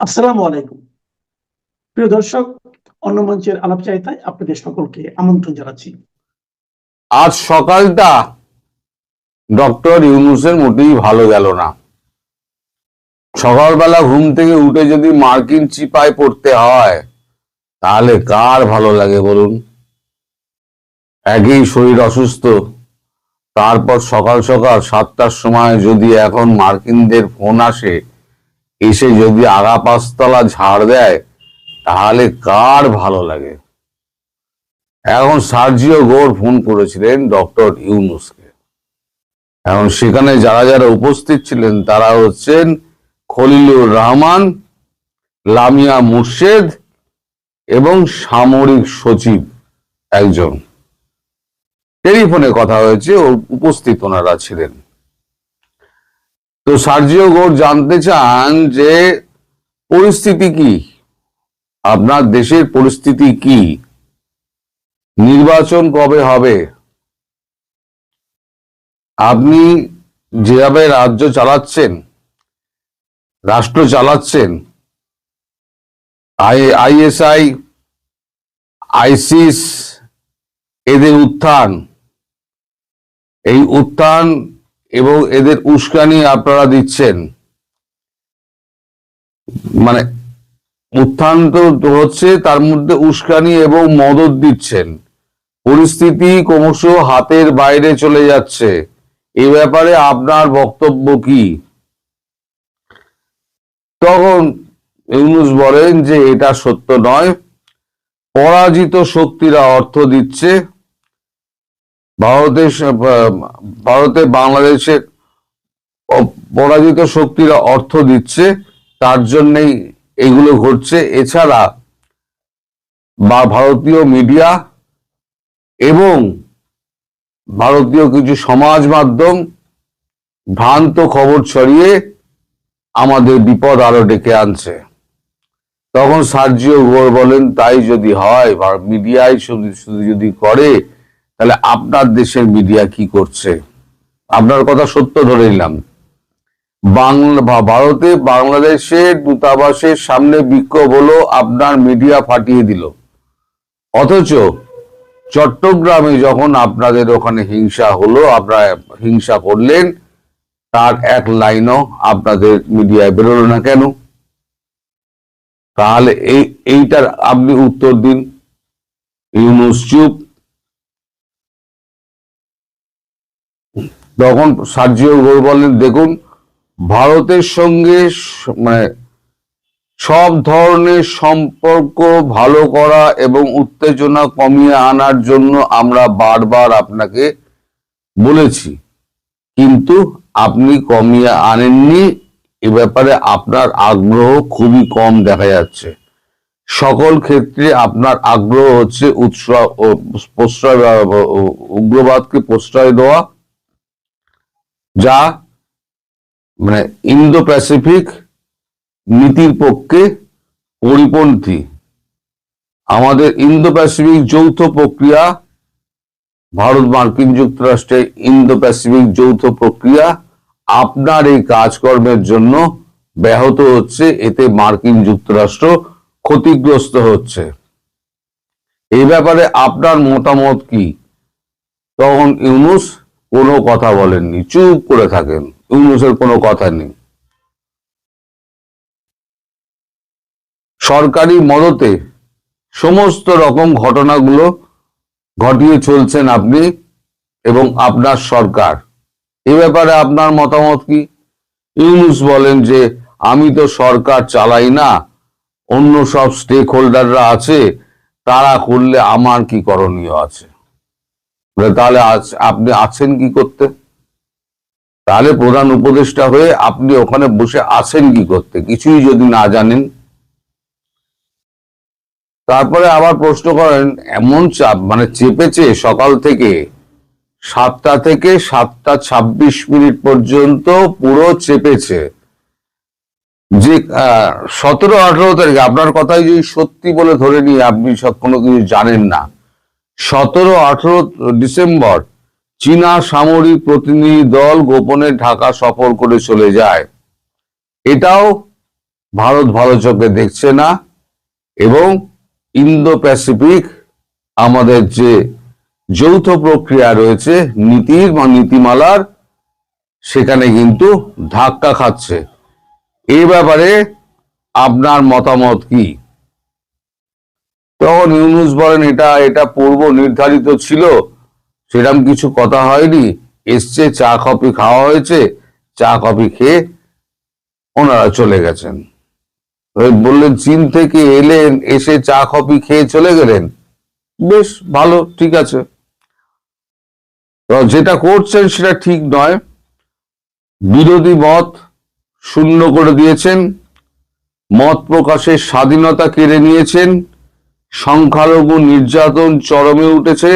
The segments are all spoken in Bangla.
আসসালামু আলাইকুম। প্রিয় দর্শক, অন্য মঞ্চের আলাপচারিতায় আপনাদের সকলকে আমন্ত্রণ জানাচ্ছি। আজ সকালটা ডক্টর ইউনূসের মোটেই ভালো গেল না। সকালবেলা ঘুম থেকে উঠে যদি মার্কিন চিপায় পড়তে হয় তাহলে কার ভালো লাগে বলুন? একই শরীর অসুস্থ, তারপর সকাল সকাল 7টার সময় যদি এখন মার্কিনদের ফোন আসে, এসে যদি আগা পাঁচতলা ঝাড় দেয় তাহলে কার ভালো লাগে? এখন সার্জিও গোর ফোন করেছিলেন ডক্টর ইউনূসকে। এখন সেখানে যারা যারা উপস্থিত ছিলেন তারা হচ্ছেন খলিলুর রহমান, লামিয়া মুর্শেদ এবং সামরিক সচিব একজন। টেলিফোনে কথা হয়েছে, উপস্থিত ওনারা ছিলেন। তো সার্জিও গোর জানতে চান যে পরিস্থিতি কি, আপনার দেশের পরিস্থিতি কি, নির্বাচন কবে হবে, আপনি যেভাবে রাজ্য চালাচ্ছেন, রাষ্ট্র চালাচ্ছেন, আইএসআই, আইসিস, এদের উত্থান, এই উত্থান এবং এদের উস্কানি আপনারা দিচ্ছেন। মানে উত্থান তো হচ্ছে, তার মধ্যে উস্কানি এবং মদদ দিচ্ছেন। পরিস্থিতি ক্রমশ হাতের বাইরে চলে যাচ্ছে। এ ব্যাপারে আপনার বক্তব্য কি? তখন ইউনূস বলেন যে এটা সত্য নয়, পরাজিত শক্তিরা অর্থ দিচ্ছে, ভারতে বাংলাদেশের পরাজিত শক্তিরা অর্থ দিচ্ছে, তার জন্যই এগুলো ঘটছে। এছাড়া ভারতীয় মিডিয়া এবং ভারতীয় কিছু সমাজ মাধ্যম ভ্রান্ত খবর ছড়িয়ে আমাদের বিপদ আরো ডেকে আনছে। তখন সার্জিও গোর বলেন, তাই যদি হয়, মিডিয়ায় শুধু যদি করে, তাহলে আপনার দেশের মিডিয়া কি করছে? আপনার কথা সত্য ধরে নিলাম, ভারতে বাংলাদেশের দূতাবাসের সামনে বিক্ষোভ হলো, আপনার মিডিয়া ফাটিয়ে দিল। অথচ চট্টগ্রামে যখন আপনাদের ওখানে হিংসা হলো, আপনারা হিংসা করলেন, তার এক লাইনও আপনাদের মিডিয়ায় বেরোলো না কেন? তাহলে এইটার আপনি উত্তর দিন। ইউনূস চুপ। তখন সার্জিও গোর বলেন, দেখুন, ভারতের সঙ্গে সব ধরনের সম্পর্ক ভালো করা এবং উত্তেজনা কমিয়ে আনার জন্য আমরা বারবার আপনাকে বলেছি, কিন্তু আপনি কমিয়ে আনেননি। এ ব্যাপারে আপনার আগ্রহ খুবই কম দেখা যাচ্ছে। সকল ক্ষেত্রে আপনার আগ্রহ হচ্ছে উগ্রবাদকে প্রশ্রয় দেওয়া, যা ইন্দো প্যাসিফিক নীতির পক্ষে পরিপন্থী। আমাদের ইন্দো প্যাসিফিক যৌথ প্রক্রিয়া, ভারত মার্কিন যুক্তরাষ্ট্রের ইন্দো প্যাসিফিক যৌথ প্রক্রিয়া আপনার এই কাজকর্মের জন্য ব্যাহত হচ্ছে। এতে মার্কিন যুক্তরাষ্ট্র ক্ষতিগ্রস্ত হচ্ছে। এই ব্যাপারে আপনার মতামত কি? তখন ইউনূস কোনো কথা বলেননি, চুপ করে থাকেন। ইউনূসের কোনো কথা নেই। সরকারি মদতে সমস্ত রকম ঘটনাগুলো ঘটিয়ে চলছেন আপনি এবং আপনার সরকার। এ ব্যাপারে আপনার মতামত কি? ইউনূস বলেন যে আমি তো সরকার চালাই না, অন্য সব স্টেক হোল্ডাররা আছে, তারা করলে আমার কি করণীয় আছে? তাহলে আপনি আছেন কি করতে? তাহলে প্রধান উপদেষ্টা হয়ে আপনি ওখানে বসে আছেন কি করতে, কিছুই যদি না জানেন? তারপরে আবার প্রশ্ন করেন, এমন চাপ চেপেছে সকাল থেকে 7টা থেকে 7টা 26 পর্যন্ত পুরো চেপেছে, যে 17-18 তারিখে, আপনার কথাই যদি সত্যি বলে ধরে নিয়ে আপনি সব কোনো কিছু জানেন না, 17-18 ডিসেম্বর চীনা সামরিক প্রতিনিধি দল গোপনে ঢাকা সফর করে চলে যায়। এটাও ভারত ভালো চোখে দেখছে না এবং ইন্দো প্যাসিফিক আমাদের যে যৌথ প্রক্রিয়া রয়েছে নীতির বা নীতিমালার, সেখানে কিন্তু ধাক্কা খাচ্ছে। এই ব্যাপারে আপনার মতামত কি? তখন ইউনূস বলেন, এটা এটা পূর্ব নির্ধারিত ছিল, সেরকম কিছু কথা হয়নি। এসছে, চা কফি খাওয়া হয়েছে, চা কফি খেয়ে ওনারা চলে গেছেন। বললেন চীন থেকে এলেন, এসে চা কফি খেয়ে চলে গেলেন, বেশ ভালো, ঠিক আছে। যেটা করছেন সেটা ঠিক নয়। বিরোধী মত শূন্য করে দিয়েছেন, মত প্রকাশের স্বাধীনতা কেড়ে নিয়েছেন, সংখ্যালঘু নির্যাতন চরমে উঠেছে,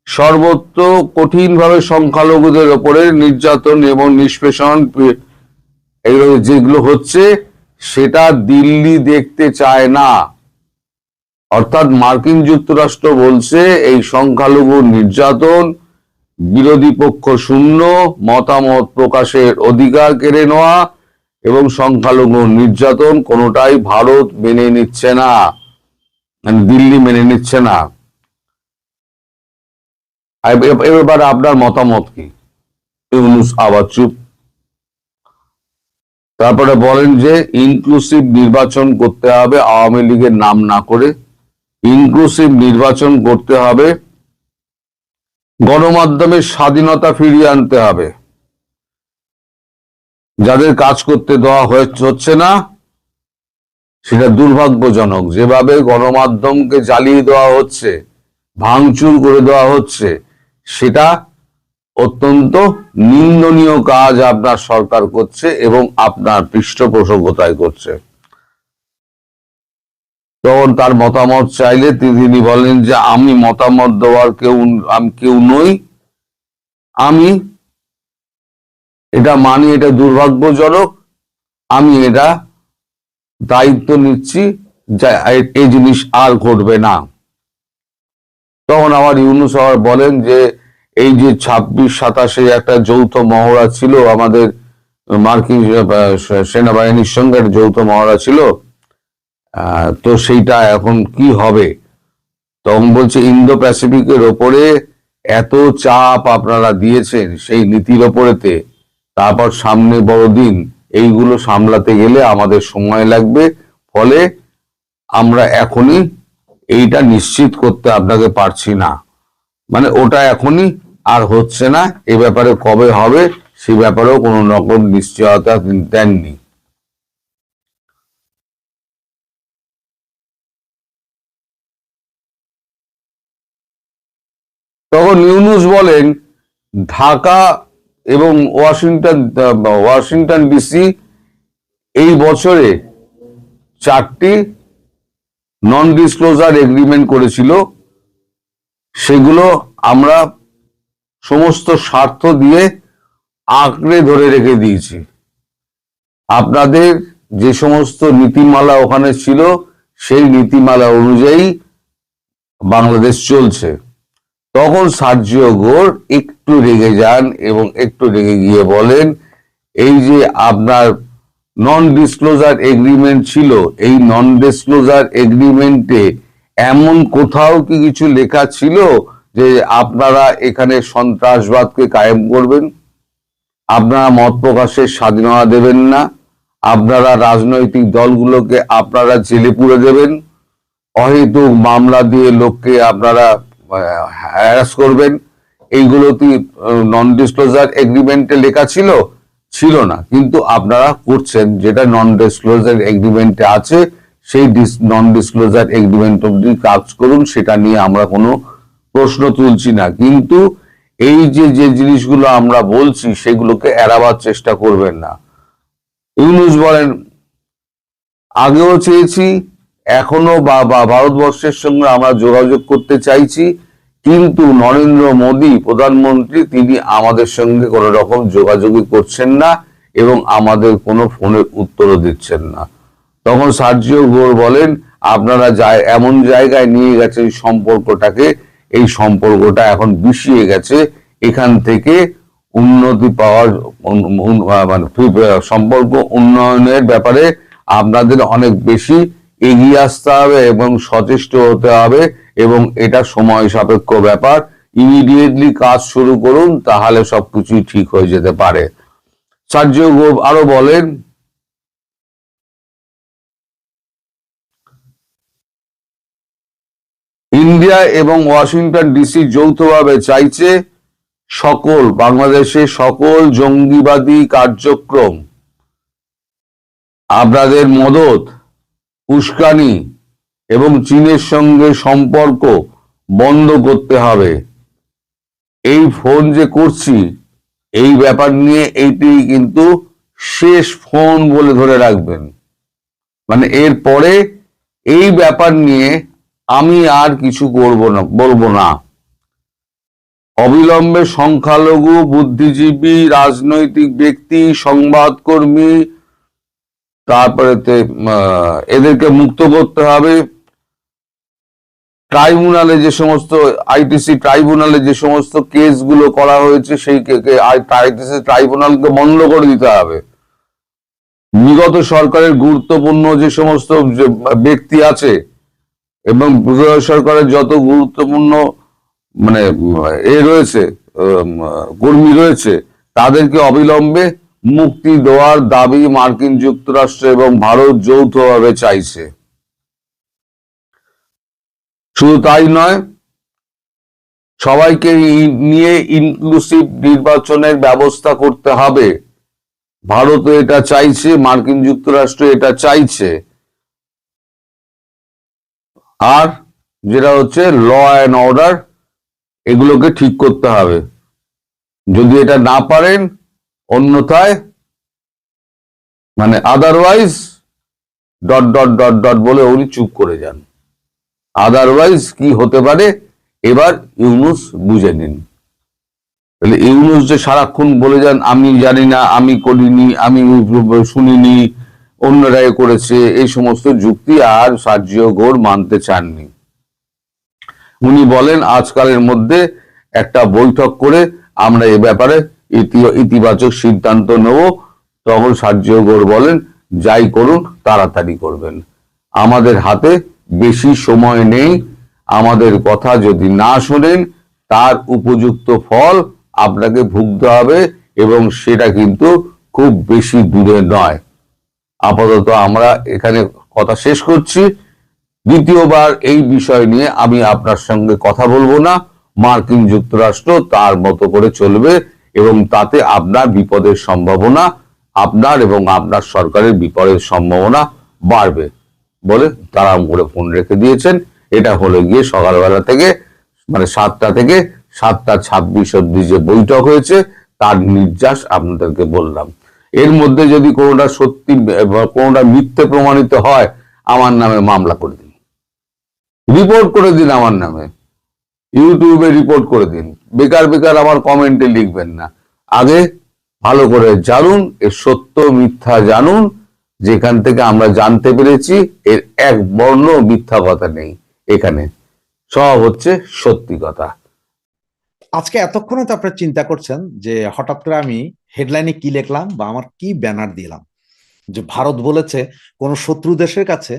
সর্বত্র কঠিনভাবে সংখ্যালঘুদের ওপরে নির্যাতন এবং নিষ্পেষণ এগুলো যেগুলো হচ্ছে সেটা দিল্লি দেখতে চায় না। অর্থাৎ মার্কিন যুক্তরাষ্ট্র বলছে এই সংখ্যালঘু নির্যাতন, বিরোধী পক্ষ শূন্য, মতামত প্রকাশের অধিকার কেড়ে নেওয়া এবং সংখ্যালঘু নির্যাতন কোনোটাই ভারত মেনে নিচ্ছে না, দিল্লি মেনে নিচ্ছে না। এবার আপনার মতামত কি? ইউনূস আবার চুপ। তারপরে বলেন যে ইনক্লুসিভ নির্বাচন করতে হবে, আওয়ামী লীগের নাম না করে ইনক্লুসিভ নির্বাচন করতে হবে, গণমাধ্যমের স্বাধীনতা ফিরিয়ে আনতে হবে, যাদের কাজ করতে দেওয়া হচ্ছে না সেটা দুর্ভাগ্যজনক। যেভাবে গণমাধ্যমকে জ্বালিয়ে দেওয়া হচ্ছে, ভাঙচুর করে দেওয়া হচ্ছে, সেটা অত্যন্ত নিন্দনীয় কাজ আপনার সরকার করছে এবং আপনার পৃষ্ঠপোষকতায় করছে। তখন তার মতামত চাইলে তিনি বলেন যে আমি মতামত দেওয়ার কেউ নই, আমি এটা মানি, এটা দুর্ভাগ্যজনক, আমি এটা দায়িত্ব নিচ্ছি যে এই জিনিস আর ঘটবে না। তখন আবার ইউনূস আবার বলেন যে এই যে 26-27 একটা যৌথ মহড়া ছিল, আমাদের মার্কিন সেনাবাহিনীর সঙ্গে একটা যৌথ মহড়া ছিল, তো সেইটা এখন কি হবে? তখন বলছে ইন্দো প্যাসিফিকের ওপরে এত চাপ আপনারা দিয়েছেন সেই নীতির ওপরেতে, তারপর সামনে বড়দিন, এইগুলো সামলাতে গেলে আমাদের সময় লাগবে, ফলে আমরা এখনই এইটা নিশ্চিত করতে আপনাকে পারছি না। মানে ওটা এখনই আর হচ্ছে না, এ ব্যাপারে কবে হবে সে ব্যাপারেও কোনো রকম নিশ্চয়তা দেননি। তখন ইউনূস বলেন ঢাকা এবং ওয়াশিংটন ডিসি এই বছরে 4টি নন ডিসক্লোজার এগ্রিমেন্ট করেছিল, সেগুলো আমরা সমস্ত স্বার্থ দিয়ে আঁকড়ে ধরে রেখে দিয়েছি। আপনাদের যে সমস্ত নীতিমালা ওখানে ছিল সেই নীতিমালা অনুযায়ী বাংলাদেশ চলছে। তখন সার্জিও গোর একটু রেগে যান এবং একটু রেগে গিয়ে বলেন এই যে আপনার নন ডিসক্লোজার এগ্রিমেন্ট ছিল, এই নন ডিসক্লোজার এগ্রিমেন্টে এমন কোথাও কি কিছু লেখা ছিল যে আপনারা এখানে সন্ত্রাসবাদকে কায়েম করবেন, আপনারা মত প্রকাশের স্বাধীনতা দেবেন না, আপনারা রাজনৈতিক দলগুলোকে আপনারা জেলে পুরে দেবেন, অহেতুক মামলা দিয়ে লোককে আপনারা হ্যারাস করবেন, এইগুলো কি নন ডিসক্লোজার এগ্রিমেন্টে লেখা ছিল? ছিল না, কিন্তু আপনারা করছেন। যেটা নন ডিসক্লোজার এগ্রিমেন্টে আছে সেই নন ডিসক্লোজার এগ্রিমেন্ট অবধি কাজ করুন, সেটা নিয়ে আমরা কোনো প্রশ্ন তুলছি না, কিন্তু এই যে যে জিনিসগুলো আমরা বলছি সেগুলোকে এড়াবার চেষ্টা করবেন না। ইউনূস বলেন আগেও চেয়েছি, এখনো ভারতবর্ষের সঙ্গে আমরা যোগাযোগ করতে চাইছি, কিন্তু নরেন্দ্র মোদী প্রধানমন্ত্রী তিনি আমাদের সঙ্গে কোনো রকম যোগাযোগই করছেন না এবং আমাদের কোনো ফোনের উত্তরও দিচ্ছেন না। তখন সার্জিও গোর বলেন আপনারা এমন জায়গায় নিয়ে গেছেন সম্পর্কটাকে, এই সম্পর্কটা এখন বিষিয়ে গেছে, এখান থেকে উন্নতি পাওয়ার মানে সম্পর্ক উন্নয়নের ব্যাপারে আপনাদের অনেক বেশি এগিয়ে আসতে হবে এবং সচেষ্ট হতে হবে, এবং এটা সময় সাপেক্ষ ব্যাপার। ইমিডিয়েটলি কাজ শুরু করুন, তাহলে সবকিছুই ঠিক হয়ে যেতে পারে। সার্জিও গোপ আরো বলেন, ইন্ডিয়া এবং ওয়াশিংটন ডিসি যৌথভাবে চাইছে বাংলাদেশের সকল জঙ্গিবাদী কার্যক্রম, আপনাদের মদত, উস্কানি এবং চীনের সঙ্গে সম্পর্ক বন্ধ করতে হবে। এই ফোন যে করছি, এই ব্যাপার নিয়ে এইটি কিন্তু শেষ ফোন বলে ধরে রাখবেন। মানে এরপরে এই ব্যাপার নিয়ে আমি আর কিছু বলবো না। অবিলম্বে সংখ্যালঘু, বুদ্ধিজীবী, রাজনৈতিক ব্যক্তি, সংবাদকর্মী, তারপরে এদেরকে মুক্ত করতে হবে। ট্রাইব্যুনালে যে সমস্ত আইটিসি ট্রাইব্যুনালে যে সমস্ত কেসগুলো করা হয়েছে, সেই আইটিসি ট্রাইব্যুনালকে বন্ধ করে দিতে হবে। বিগত সরকারের গুরুত্বপূর্ণ যে সমস্ত ব্যক্তি আছে এবং বিগত সরকারের যত গুরুত্বপূর্ণ মানে রয়েছে, কর্মী রয়েছে, তাদেরকে অবিলম্বে মুক্তি দেওয়ার দাবি মার্কিন যুক্তরাষ্ট্র এবং ভারত যৌথভাবে চাইছে। শুধু তাই নয়, সবাইকে নিয়ে ইনক্লুসিভ নির্বাচনের ব্যবস্থা করতে হবে। ভারত এটা চাইছে, মার্কিন যুক্তরাষ্ট্র এটা চাইছে। আর যেটা হচ্ছে ল অ্যান্ড অর্ডার, এগুলোকে ঠিক করতে হবে। যদি এটা না পারেন, অন্যথায় মানে otherwise dot dot dot dot বলে উনি চুপ করে যান। আদারওয়াইজ কি হতে পারে এবার ইউনূস বুঝে নিন। তাহলে ইউনূস যে সারাক্ষণ বলে যান আমি জানি না, আমি করিনি, আমি শুনিনি, অন্যরাই করেছে, এই সমস্ত যুক্তি আর সার্জিও গোর মানতে চাননি। উনি বলেন আজকালের মধ্যে একটা বৈঠক করে আমরা এ ব্যাপারে ইতিবাচক সিদ্ধান্ত নেব। তখন সার্জিও গোর বলেন, যাই করুন তাড়াতাড়ি করবেন, আমাদের হাতে বেশি সময় নেই। আমাদের কথা যদি না শোনেন, তার উপযুক্ত ফল আপনাকে ভুগতে হবে, এবং সেটা কিন্তু খুব বেশি দূরে নয়। আপাতত আমরা এখানে কথা শেষ করছি। দ্বিতীয়বার এই বিষয় নিয়ে আমি আপনার সঙ্গে কথা বলবো না। মার্কিন যুক্তরাষ্ট্র তার মতো করে চলবে, এবং তাতে আপনার বিপদের সম্ভাবনা, আপনার এবং আপনার সরকারের বিপদের সম্ভাবনা বাড়বে বলে তারা করে ফোন রেখে দিয়েছেন। এটা হলো গিয়ে সকালবেলা থেকে মানে 7টা থেকে 7:26 অব্দি যে বৈঠক হয়েছে, তার নির্যাস আপনাদেরকে বললাম। এর মধ্যে যদি কোনোটা সত্যি কোনোটা মিথ্যে প্রমাণিত হয়, আমার নামে মামলা করে দিন, রিপোর্ট করে দিন, আমার নামে ইউটিউবে রিপোর্ট করে দিন। বেকার বেকার আমার কমেন্টে লিখবেন না। আগে ভালো করে জানুন, এর সত্য মিথ্যা জানুন। যেখান থেকে আমরা জানতে পেরেছি এর এক বর্ণ মিথ্যা কথা নেই, এখানে সব হচ্ছে সত্যি কথা। আজকে এতক্ষণে তো আপনারা চিন্তা করছেন যে হঠাৎ করে আমি হেডলাইনে কি লিখলাম বা আমার কি ব্যানার দিলাম, যে ভারত বলেছে কোন শত্রু দেশের কাছে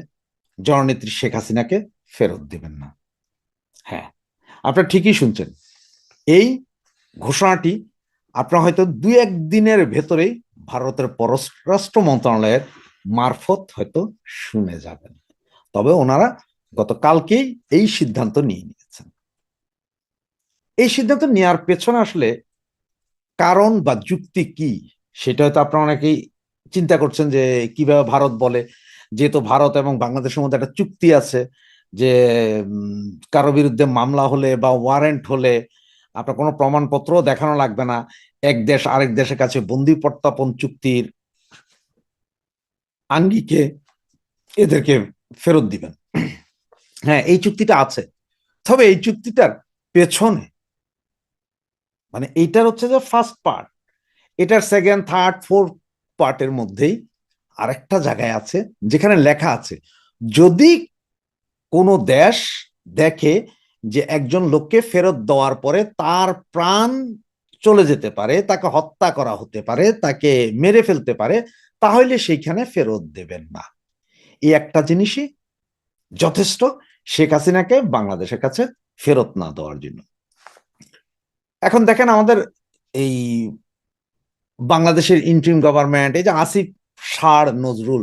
জননেত্রী শেখ হাসিনাকে ফেরত দিবেন না। হ্যাঁ, আপনারা ঠিকই শুনছেন। এই ঘোষণাটি আপনারা হয়তো 2-1 দিনের ভেতরেই ভারতের পররাষ্ট্র মন্ত্রণালয়ের মারফত হয়তো শুনে যাবেন। তবে ওনারা গতকালকেই এই সিদ্ধান্ত নিয়ে নিয়েছেন। এই সিদ্ধান্ত নেওয়ার পেছনে আসলে কারণ বা যুক্তি কি, সেটা হয়তো আপনারা অনেকেই চিন্তা করছেন যে কিভাবে ভারত বলে, যেহেতু ভারত এবং বাংলাদেশের মধ্যে একটা চুক্তি আছে যে কারো বিরুদ্ধে মামলা হলে বা ওয়ারেন্ট হলে আপনার কোনো প্রমাণপত্র দেখানো লাগবে না, এক দেশ আরেক দেশের কাছে বন্দি প্রত্যাপন চুক্তির আঙ্গিকে এদেরকে ফেরত দিবেন। হ্যাঁ, এই চুক্তিটা আছে, তবে এই চুক্তিটার পেছনে মানে এইটার হচ্ছে যে ফার্স্ট পার্ট, এটার সেকেন্ড থার্ড ফোর্থ পার্টের মধ্যেই আরেকটা জায়গায় আছে যেখানে লেখা আছে যদি কোনো দেশ দেখে যে একজন লোককে ফেরত দেওয়ার পরে তার প্রাণ চলে যেতে পারে, তাকে হত্যা করা হতে পারে, তাকে মেরে ফেলতে পারে, তাহলে সেইখানে ফেরত দেবেন না। এই একটা জিনিসই যথেষ্ট শেখ হাসিনাকে বাংলাদেশের কাছে ফেরত না দেওয়ার জন্য। এখন দেখেন আমাদের এই বাংলাদেশের ইন্টারিম গভর্নমেন্ট, এই যে আসিফ নজরুল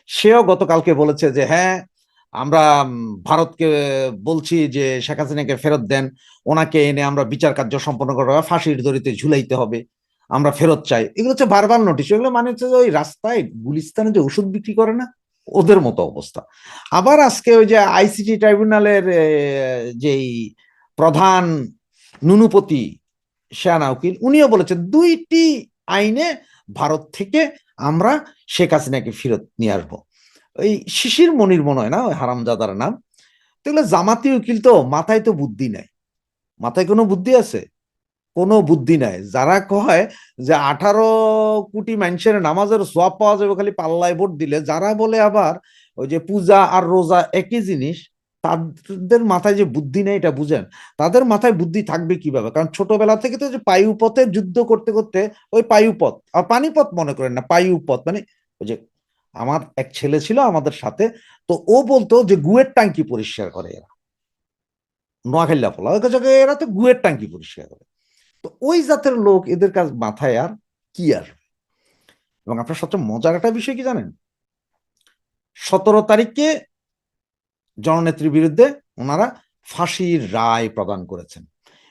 সেও গতকালকে বলেছে যে হ্যাঁ আমরা ভারতকে বলছি যে শেখ হাসিনাকে ফেরত দেন, ওনাকে এনে আমরা বিচার কার্য সম্পন্ন করা হবে, ফাঁসির দড়িতে ঝুলাইতে হবে, আমরা ফেরত চাই। এগুলো হচ্ছে বারবার নোটিশ। এগুলো মানে হচ্ছে যে ওই রাস্তায় গুলিস্তানে যে ওষুধ বিক্রি করে না, ওদের মতো অবস্থা। আবার আজকে ওই যে আইসিটি ট্রাইব্যুনালের যেই প্রধান নুনুপতি শানা উকিল, উনিও বলেছেন 2টি আইনে ভারত থেকে আমরা শেখ হাসিনাকে ফেরত নিয়ে আসবো। ওই শিশির মনির মনে হয় না ওই হারামজাদার নাম। তো এগুলো জামাতি উকিল, তো মাথায় তো বুদ্ধি নাই। মাথায় কোনো বুদ্ধি আছে? কোনো বুদ্ধি নাই। যারা কয় যে 18 কোটি মানুষের নামাজের সওয়াব পাওয়া যাবে খালি পাল্লায় ভোট দিলে, যারা বলে আবার ওই যে পূজা আর রোজা একই জিনিস, তাদের মাথায় যে বুদ্ধি নেই এটা বুঝেন। তাদের মাথায় বুদ্ধি থাকবে কিভাবে? কারণ ছোটবেলা থেকে তো যে পায়ুপথে যুদ্ধ করতে করতে, ওই পায়ুপথ আর পানিপথ মনে করেন না, পায়ুপথ মানে ওই যে আমার এক ছেলে ছিল আমাদের সাথে, তো ও বলতো যে গুয়ের টাঙ্কি পরিষ্কার করে এরা, নোয়াখালী ফলা এরা তো গুয়ের টাঙ্কি পরিষ্কার করে। তো ওই জাতের লোক, এদের কাজ মাথায় আর কি আসবে? এবং আপনার সবচেয়ে মজার একটা বিষয় কি জানেন? 17 তারিখে জননেত্রীর বিরুদ্ধে ওনারা ফাঁসির রায় প্রদান করেছেন।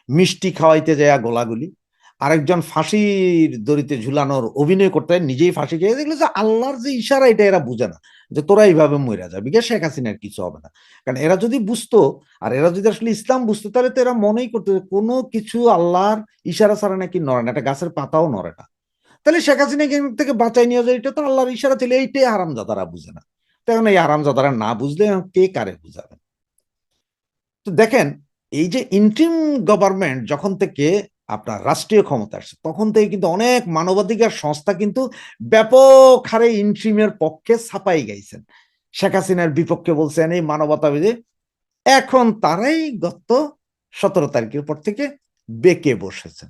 মিষ্টি খাওয়াইতে যায় গোলাগুলি, আরেকজন ফাঁসির দড়িতে ঝুলানোর অভিনয় করতে নিজেই ফাঁসি খেয়ে। দেখলো যে আল্লাহর যে ইশারা, এটা এরা বুঝে না যে তোরা এইভাবে মরে যাবি, শেখ হাসিনার কিছু হবে না। কারণ এরা যদি বুঝতো, আর এরা যদি আসলে ইসলাম বুঝতো, তাহলে তো এরা মনেই করতো কোনো কিছু আল্লাহর ইশারা ছাড়া নাকি নড়ে না, একটা গাছের পাতাও নড়ে না। তাহলে শেখ হাসিনা থেকে বাঁচাই নিয়ে যায়, এটা তো আল্লাহর ইশারা ছিল। এইটাই হারামজাদারা বুঝে না। তো এখন এই হারামজাদারা না বুঝলে কে কারে বুঝাবে? তো দেখেন, এই যে ইন্টারিম গভর্নমেন্ট যখন থেকে আপনার রাষ্ট্রীয় ক্ষমতা আসছে, তখন থেকে কিন্তু অনেক মানবাধিকার সংস্থা কিন্তু ব্যাপক হারে ইন্টারিমের পক্ষে ছাপাই গাইছেন, শেখ হাসিনার বিপক্ষে বলছেন এই মানবতাবাদী। এখন তারাই গত 17 তারিখের পর থেকে বেঁকে বসেছেন।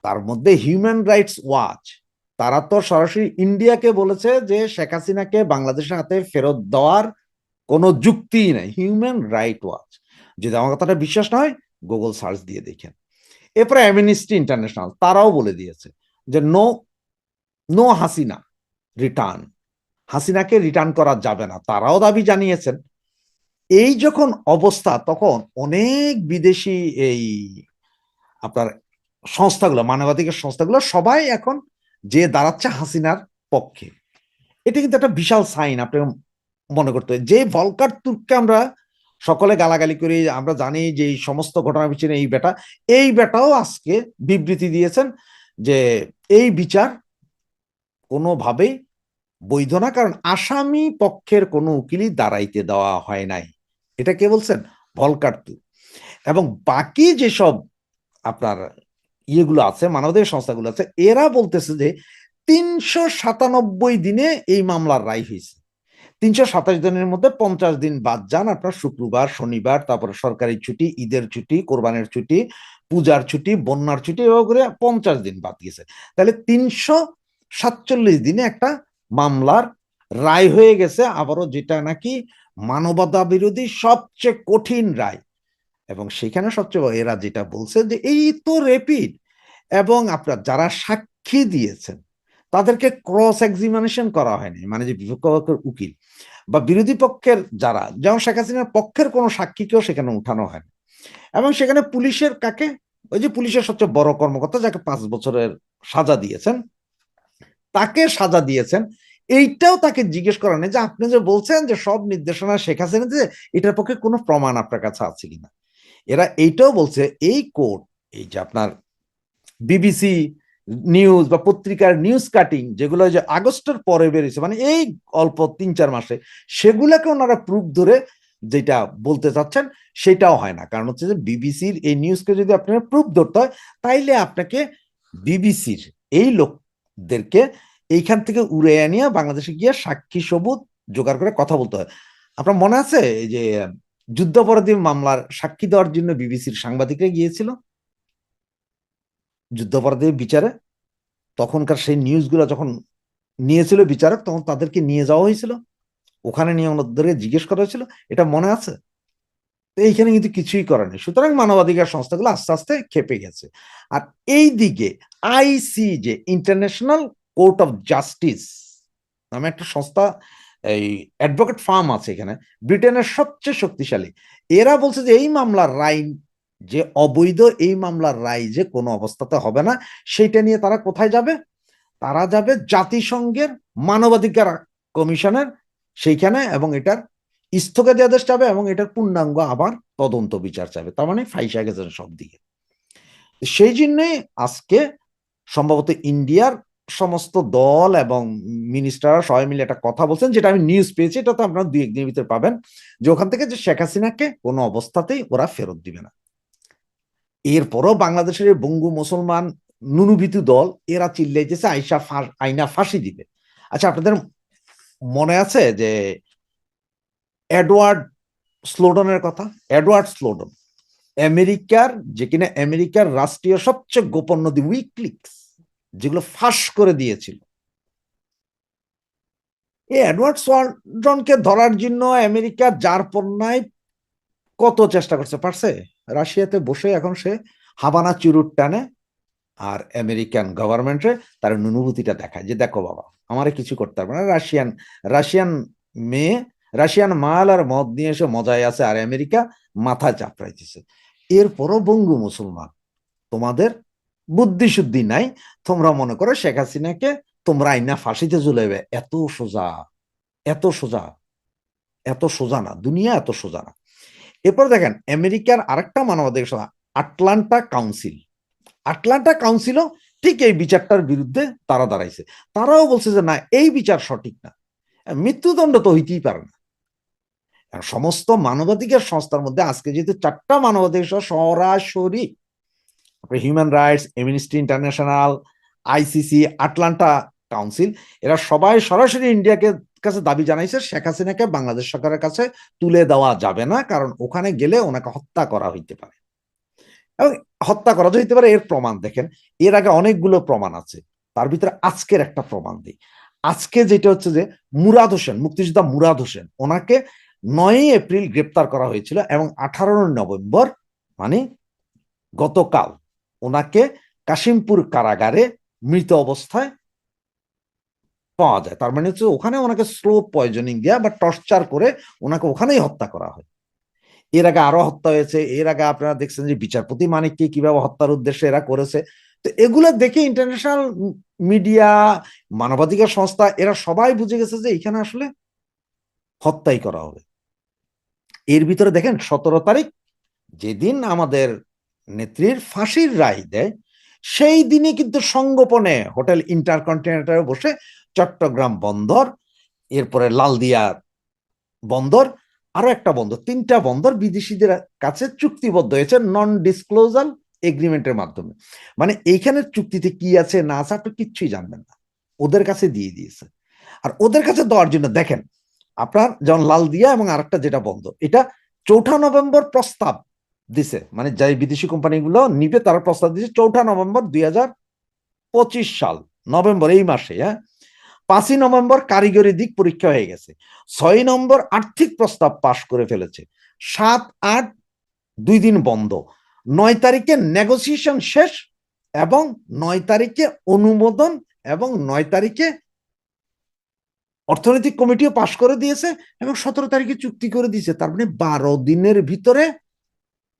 তার মধ্যে হিউম্যান রাইটস ওয়াচ, তারা তো সরাসরি ইন্ডিয়াকে বলেছে যে শেখ হাসিনাকে বাংলাদেশের হাতে ফেরত দেওয়ার কোনো যুক্তিই নাই। হিউম্যান রাইট ওয়াচ, যদি আমার কথাটা বিশ্বাস না হয় গুগল সার্চ দিয়ে দেখেন। এরপরে অ্যামনেস্টি ইন্টারন্যাশনাল, তারাও বলে দিয়েছে যে নো নো হাসিনা রিটার্ন, হাসিনাকে রিটার্ন করা যাবে না, তারাও দাবি জানিয়েছেন। এই যখন অবস্থা, তখন অনেক বিদেশি এই আপনার সংস্থাগুলো, মানবাধিকার সংস্থাগুলো সবাই এখন যে দাঁড়াচ্ছে হাসিনার পক্ষে। এটা কিন্তু একটা বিশাল সাইন। আপনি মনে করতে যে ভলকার তুর্ককে আমরা সকলে গালাগালি করি, আমরা জানি যে এই সমস্ত ঘটনার পিছনে এই বেটাও আজকে বিবৃতি দিয়েছেন যে এই বিচার কোনোভাবেই বৈধ না, কারণ আসামি পক্ষের কোনো উকিলই দাঁড়াইতে দেওয়া হয় নাই। এটা কে বলছেন? Volker Turk. এবং বাকি যেসব আপনার ইয়েগুলো আছে, মানবাধিকার সংস্থাগুলো আছে, এরা বলতেছে যে 397 দিনে এই মামলার রায় হয়েছে। 327 দিনের মধ্যে 50 দিন বাদ যান আপনার শুক্রবার, শনিবার, তারপরে সরকারি ছুটি, ঈদের ছুটি, কোরবানের ছুটি, পূজার ছুটি, বন্যার ছুটি, এভাবে করে 50 দিন বাদ গেছে। তাহলে 347 দিনে একটা মামলার রায় হয়ে গেছে, আবারও যেটা নাকি মানবতা বিরোধী সবচেয়ে কঠিন রায়। এবং সেখানে সবচেয়ে এরা যেটা বলছে যে এই তো রেপিড, এবং আপনার যারা সাক্ষী দিয়েছেন তাদেরকে ক্রস এক্সামিনেশন করা হয়নি, মানে যে বিপক্ষ পক্ষের উকিল বা বিরোধী পক্ষের যারা, যেমন শেখ হাসিনার পক্ষের কোনো সাক্ষীকেও সেখানে উঠানো হয়নি। এবং সেখানে পুলিশের কাকে, ওই যে পুলিশের সবচেয়ে বড় কর্মকর্তা যাকে 5 বছরের সাজা দিয়েছেন, তাকে সাজা দিয়েছেন। এইটাও তাকে জিজ্ঞেস করা নেই যে আপনি যে বলছেন যে সব নির্দেশনা শেখ হাসিনা, যে এটার পক্ষে কোনো প্রমাণ আপনার কাছে আছে কিনা। এরা এইটাও বলছে এই কোর্ট, এই যে আপনার বিবিসি নিউজ বা পত্রিকার নিউজ কাটিং যেগুলো যে আগস্টের পরে বেরিয়েছে, মানে এই অল্প 3-4 মাসে, সেগুলাকে ওনারা প্রুফ ধরে যেটা বলতে চাচ্ছেন সেটাও হয় না। কারণ হচ্ছে যে বিবিসির এই নিউজকে যদি আপনারা প্রুফ ধরতে হয়, তাইলে আপনাকে বিবিসির এই লোকদেরকে এইখান থেকে উড়ে আনিয়ে বাংলাদেশে গিয়ে সাক্ষী সবুত জোগাড় করে কথা বলতে হয়। আপনার মনে আছে এই যে যুদ্ধাপরাধী মামলার সাক্ষী দেওয়ার জন্য বিবিসির সাংবাদিকরা গিয়েছিল যুদ্ধাপরাধী বিচারে? তখনকার সেই নিউজগুলো যখন নিয়েছিল বিচারক, তখন তাদেরকে নিয়ে যাওয়া হয়েছিল। ওখানে নিয়ে ওনাদের জিজ্ঞেস করা হয়েছিল, এটা মনে আছে? তো এইখানে কিন্তু কিছুই করেনি। সুতরাং মানবাধিকার সংস্থাগুলো আস্তে আস্তে খেপে গেছে। আর এই দিকে ICJ, international court of justice নামে একটা সংস্থা, এই অ্যাডভোকেট ফার্ম আছে এখানে, ব্রিটেনের সবচেয়ে শক্তিশালী। এরা বলছে যে এই মামলার রায় যে অবৈধ, এই মামলার রায় যে কোনো অবস্থাতে হবে না, সেইটা নিয়ে তারা কোথায় যাবে? তারা যাবে জাতিসংঘের মানবাধিকার কমিশনের সেইখানে, এবং এটার স্থগিতাদেশ চাবে এবং এটার পূর্ণাঙ্গ আবার তদন্ত বিচার চাবে। তার মানে ফাইসা গেছেন সব দিকে। সেই জন্যই আজকে সম্ভবত ইন্ডিয়ার সমস্ত দল এবং মিনিস্টাররা সবাই মিলে একটা কথা বলছেন, যেটা আমি নিউজ পেয়েছি, এটা তো আপনারা 2-1 দিনের ভিতরে পাবেন, যে ওখান থেকে যে শেখ হাসিনাকে কোনো অবস্থাতেই ওরা ফেরত দিবে না। এরপরও বাংলাদেশের বঙ্গু মুসলমান নুনুবিতু দল এরা চিল্লাইতেছে আইনা ফাঁসি দিবে। আচ্ছা, আপনাদের মনে আছে যে এডওয়ার্ড স্নোডেনের কথা? এডওয়ার্ড স্নোডেন আমেরিকার, যে কিনা আমেরিকার রাষ্ট্রীয় সবচেয়ে গোপন নদী উইকিলিক্স যেগুলো ফাঁস করে দিয়েছিল, এই এডওয়ার্ড স্নোডেনকে ধরার জন্য আমেরিকা যার পণ্যায় কত চেষ্টা করছে, পারছে? রাশিয়াতে বসে এখন সে হাবানা চুরুট টানে, আর আমেরিকান গভর্নমেন্টে তার অনুভূতিটা দেখায় যে দেখো বাবা, আমারে কিছু করতে পারবে না। রাশিয়ান রাশিয়ান মেয়ে, রাশিয়ান মাল আর মদ নিয়ে এসে মজায় আছে, আর আমেরিকা মাথায় চাপড়াইতেছে। এরপরও বঙ্গু মুসলমান, তোমাদের বুদ্ধি শুদ্ধি নাই, তোমরা মনে করো শেখ হাসিনাকে তোমরা আইনা ফাঁসিতে ঝুলাইবে। এত সোজা, এত সোজা, এত সোজা না, দুনিয়া এত সোজা না। এরপর দেখেন আমেরিকার আরেকটা মানবাধিকার সংস্থা আটলান্টা কাউন্সিল, আটলান্টা কাউন্সিলও ঠিক এই বিচারটার বিরুদ্ধে তারা দাঁড়াইছে। তারাও বলছে যে না, এই বিচার সঠিক না, মৃত্যুদণ্ড তো হইতেই পারে না। সমস্ত মানবাধিকার সংস্থার মধ্যে আজকে যেহেতু 4টা মানবাধিকার সরাসরি, human rights, amnesty international, ICC, Atlanta council, এরা সবাই সরাসরি ইন্ডিয়াকে কাছে দাবি জানাইছে শেখ হাসিনাকে বাংলাদেশ সরকারের কাছে তুলে দেওয়া যাবে না, কারণ ওখানে গেলে ওনাকে হত্যা করা হইতে পারে। এবং হত্যা করা যেতে পারে এর প্রমাণ দেখেন, এর আগে অনেকগুলো প্রমাণ আছে, তার ভিতরে আজকের একটা প্রমাণ দিই। আজকে যেটা হচ্ছে যে মুরাদ হোসেন, মুক্তিযোদ্ধা মুরাদ হোসেন, ওনাকে 9ই এপ্রিল গ্রেপ্তার করা হয়েছিল এবং 18 নভেম্বর মানে গতকাল ওনাকে কাশিমপুর কারাগারে মৃত অবস্থায় পাওয়া যায়। তার মানে হচ্ছে ওখানে ওনাকে স্লো পয়জনিং দেওয়া বা টর্চার করে ওনাকে ওখানেই হত্যা করা হয়। এর আগে আরো হত্যা হয়েছে, এর আগে আপনারা দেখছেন যে বিচারপতি মানিককে কিভাবে হত্যার উদ্দেশ্যে এরা করেছে। তো এগুলো দেখে ইন্টারন্যাশনাল মিডিয়া, মানবাধিকার সংস্থা এরা সবাই বুঝে গেছে যে এখানে আসলে হত্যাই করা হবে। এর ভিতরে দেখেন 17 তারিখ যেদিন আমাদের নেত্রীর ফাঁসির রায় দেয়, সেই দিনে কিন্তু সংগোপনে হোটেল ইন্টারকন্টিনেন্টালে বসে চট্টগ্রাম বন্দর, এরপরে লালদিয়া বন্দর, আরো একটা বন্দর, 3টা বন্দর বিদেশিদের কাছে চুক্তিবদ্ধ হয়েছে নন ডিসক্লোজাল এগ্রিমেন্টের মাধ্যমে। মানে এইখানের চুক্তিতে কি আছে না আছে আপনি কিচ্ছুই জানবেন না, ওদের কাছে দিয়ে দিয়েছে। আর ওদের কাছে দেওয়ার জন্য দেখেন আপনার যেমন লালদিয়া এবং আরেকটা যেটা বন্দর, এটা 4 নভেম্বর প্রস্তাব দিছে, মানে যাই বিদেশি কোম্পানিগুলো নিবে তারা প্রস্তাব দিছে 4 নভেম্বর 2025 সাল নভেম্বর, এই মাসে। হ্যাঁ, 5 নভেম্বর কারিগরি দিক পরীক্ষা হয়ে গেছে, 6 নম্বর আর্থিক প্রস্তাব পাশ করে ফেলেছে, 7-8 2 দিন বন্ধ, 9 তারিখে নেগোসিয়েশন শেষ এবং 9 তারিখে অনুমোদন এবং 9 তারিখে অর্থনৈতিক কমিটিও পাশ করে দিয়েছে এবং 17 তারিখে চুক্তি করে দিয়েছে। তার মানে 12 দিনের ভিতরে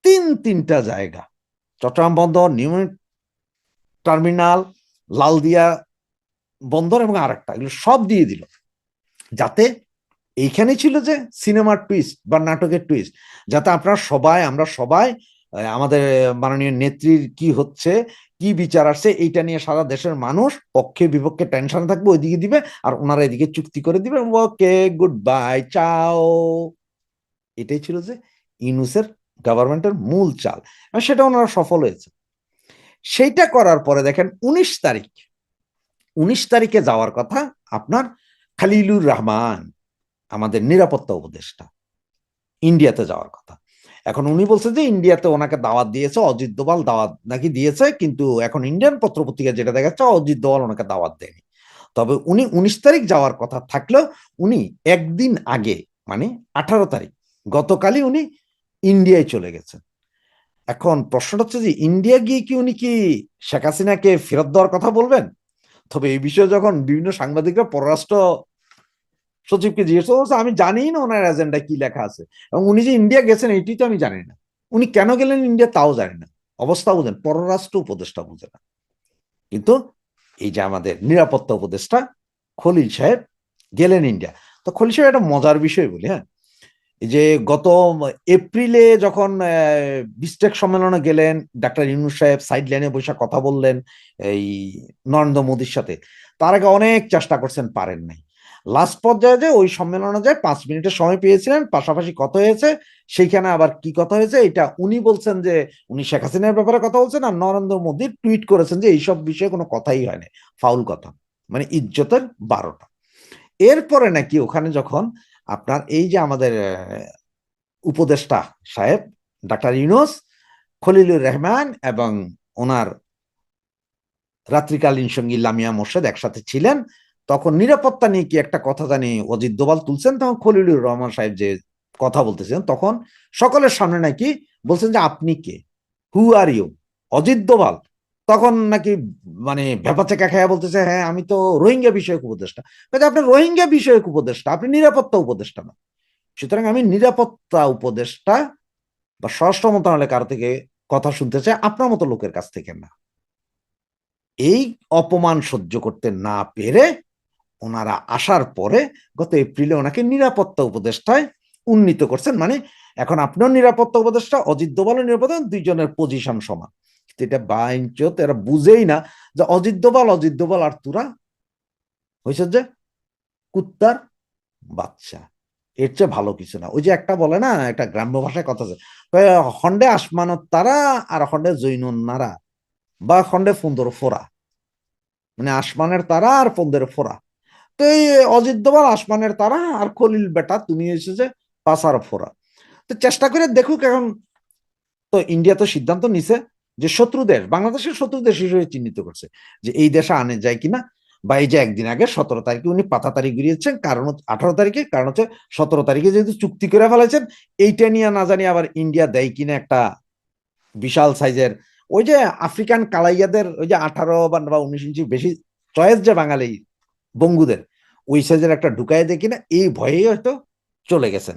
3টা জায়গা, চট্টগ্রাম বন্দর, নিউ টার্মিনাল, লালদিয়া বন্দর এবং আরেকটা, এগুলো সব দিয়ে দিল। যাতে এইখানে ছিল যে সিনেমার টুইস্ট বা নাটকের টুইস্ট, যাতে আপনারা সবাই, আমরা সবাই আমাদের মাননীয় নেত্রীর কি হচ্ছে, কি বিচার আসছে, এইটা নিয়ে সারা দেশের মানুষ পক্ষে বিপক্ষে টেনশনে থাকবে, ওইদিকে দিবে আর ওনারা এদিকে চুক্তি করে দিবে, ওকে গুড বাই চাও। এটাই ছিল যে ইউনূসের গভর্নমেন্টের মূল চাল, সেটা ওনারা সফল হয়েছে। সেইটা করার পরে দেখেন 19 তারিখে যাওয়ার কথা আপনার খালিলুর রহমান, আমাদের নিরাপত্তা উপদেষ্টা, ইন্ডিয়াতে যাওয়ার কথা। এখন উনি বলছে যে ইন্ডিয়াতে ওনাকে দাওয়াত দিয়েছে, অজিত দোভাল দাওয়াত নাকি দিয়েছে, কিন্তু এখন ইন্ডিয়ান পত্রপত্রিকা যেটা দেখাচ্ছে অজিত দোভাল ওনাকে দাওয়াত দেয়নি। তবে উনি 19 তারিখ যাওয়ার কথা থাকলেও উনি একদিন আগে মানে 18 তারিখ গতকালই উনি ইন্ডিয়ায় চলে গেছেন। এখন প্রশ্নটা হচ্ছে যে ইন্ডিয়া গিয়ে কি উনি কি শেখ হাসিনাকে ফেরত দেওয়ার কথা বলবেন? তবে এই বিষয়ে যখন বিভিন্ন সাংবাদিকরা পররাষ্ট্র সচিবকে জিজ্ঞেস করছে, আমি জানি না ওনার এজেন্ডা কি লেখা আছে, এবং উনি যে ইন্ডিয়া গেছেন এটি তো আমি জানি না, উনি কেন গেলেন ইন্ডিয়া তাও জানি না। অবস্থা বুঝেন, পররাষ্ট্র উপদেষ্টা বুঝে না। কিন্তু এই যে আমাদের নিরাপত্তা উপদেষ্টা খলিল সাহেব গেলেন ইন্ডিয়া। তো খলিল সাহেব একটা মজার বিষয় বলি, হ্যাঁ, এই যে গত এপ্রিলে যখন বিস্টেক সম্মেলনে গেলেন, ডাক্তার ইউনূস সাহেব সাইড লাইনে বসে কথা বললেন এই নরেন্দ্র মোদীর সাথে, তার আগে অনেক চেষ্টা করছেন, পারেন নাই। লাস্ট পর্যায়ে যে ওই সম্মেলনে যায় 5 মিনিটের সময় পেয়েছিলেন, পাশাপাশি কথা হয়েছে, সেইখানে আবার কি কথা হয়েছে এটা উনি বলছেন যে উনি শেখ হাসিনার ব্যাপারে কথা বলছেন, আর নরেন্দ্র মোদী টুইট করেছেন যে এইসব বিষয়ে কোনো কথাই হয় না, ফাউল কথা, মানে ইজ্জতের 12টা। এরপরে নাকি ওখানে যখন আপনার এই যে আমাদের উপদেষ্টা সাহেব ডাক্তার ইউনূস, খলিলুর রহমান এবং ওনার রাত্রিকালীন সঙ্গী লামিয়া মোর্শেদ একসাথে ছিলেন, তখন নিরাপত্তা নিয়ে কি একটা কথা জানি অজিত দোভাল তুলছেন, তখন খলিলুর রহমান সাহেব যে কথা বলতেছেন তখন সকলের সামনে নাকি বলছেন যে আপনি কে, হু আর ইউ, অজিত দোভাল তখন নাকি মানে ভেপাচেকা খেয়া বলতেছে, হ্যাঁ আমি তো রোহিঙ্গা বিষয়ক উপদেষ্টা। আপনি রোহিঙ্গা বিষয়ক উপদেষ্টা, আপনি নিরাপত্তা উপদেষ্টা না। সুতরাং আমি নিরাপত্তা উপদেষ্টা বা স্বরাষ্ট্র মন্ত্রণালয় কারো থেকে কথা শুনতে চাই, আপনার মতো লোকের কাছ থেকে না। এই অপমান সহ্য করতে না পেরে ওনারা আসার পরে গত এপ্রিলে ওনাকে নিরাপত্তা উপদেষ্টায় উন্নীত করছেন। মানে এখন আপনিও নিরাপত্তা উপদেষ্টা, অজিত দোভালও নিরাপত্তা, দুইজনের পজিশন সমান। এটা বাইঞ্চত এরা বুঝেই না যে অজিত দোভাল আর তুরা হয়েছে যে কুত্তার বাচ্চা, এর চেয়ে ভালো কিছু না। ওই যে একটা বলে না, একটা গ্রাম্য ভাষায় কথা আছে, খন্ডে আসমানত তারা আর খন্ডে জৈনুন নারা, বা খন্ডে ফুন্দর ফোরা, মানে আসমানের তারা আর ফন্দের ফোরা। তো এই অজিত দোভাল আসমানের তারা, আর খলিল বেটা তুমি এসেছে পাসার ফোরা। তো চেষ্টা করে দেখুক। এখন তো ইন্ডিয়া তো সিদ্ধান্ত নিছে যে শত্রু দেশ, বাংলাদেশের শত্রু দেশ হিসেবে চিহ্নিত করছে, যে এই দেশে আনে যায় কিনা। বা এই যে একদিন আগে 17 তারিখে উনি পাতা তারিখ গড়িয়েছেন, কারণ 18 তারিখে, কারণ হচ্ছে 17 তারিখে যেহেতু চুক্তি করে ফেলেছেন, এইটা নিয়ে না জানি আবার ইন্ডিয়া দেয় কিনা একটা বিশাল সাইজের, ওই যে আফ্রিকান কালাইয়াদের ওই যে 18 বা 19 ইঞ্চি বেশি চয়েস যে বাঙালি বঙ্গুদের, ওই সাইজের একটা ঢুকাই দেয় কিনা এই ভয়ে হয়তো চলে গেছেন।